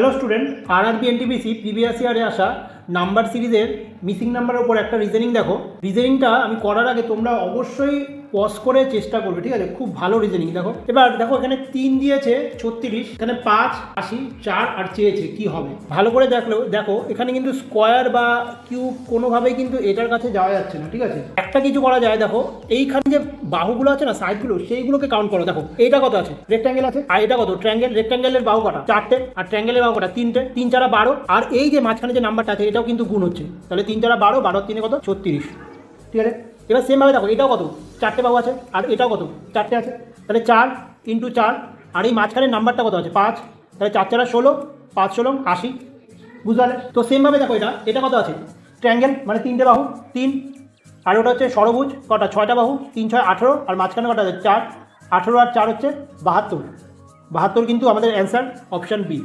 Hello student, RRB NTPC previous ইয়ারে আসা number সিরিজের মিসিং নাম্বারের উপর একটা রিজনিং দেখো। রিজনিংটা আমি করার আগে তোমরা অবশ্যই পজ করে চেষ্টা করবে, ঠিক আছে? খুব ভালো রিজনিং দেখো। এবার দেখো এখানে 3 দিয়েছে 36, এখানে 5, 80, 4 আর চেয়েছে কি হবে। ভালো করে দেখো এখানে কিন্তু স্কোয়ার বা কিউব কোনোভাবেই কিন্তু এটার কাছে যাওয়া যাচ্ছে না, ঠিক আছে? একটা কিছু করা যায়, দেখো এইখানে যে বাহুগুলো আছে না, সাইডগুলো, সেইগুলোকে কাউন্ট করো। দেখো এইটা কত আছে, রেক্ট্যাঙ্গেল আছে, আর এটা কত ট্রায়াঙ্গেল। রেক্ট্যাঙ্গেলের বাহু কটা, 4টে, আর ট্রায়াঙ্গেলের বাহু কটা, 3টে। 3 4 12, আর এই যে মাঝখানে যে নাম্বারটা আছে এটাও কিন্তু গুণ হচ্ছে, তাহলে 3 4 12, 12 3 কত 36, ঠিক আছে? এবার সেমভাবে দেখো এটাও কত, 4টে বাহু আছে, আর এটাও কত 4টে আছে, তাহলে 4 × 4, আর এই মাঝখানের নাম্বারটা কত আছে 5, তাহলে 4 4 16, 5 16 80, বুঝতে পারলে? তো সেমভাবে দেখো এটা কত আছে, ট্রায়াঙ্গেল মানে 3টে বাহু 3, আর ওটা হচ্ছে ষড়ভুজ, কটা 6টা বাহু, 3 6 18, আর মাঝখানে কটা আছে 4, 18 আর 4 হচ্ছে 72। 72 কিন্তু আমাদের অ্যান্সার অপশান বি।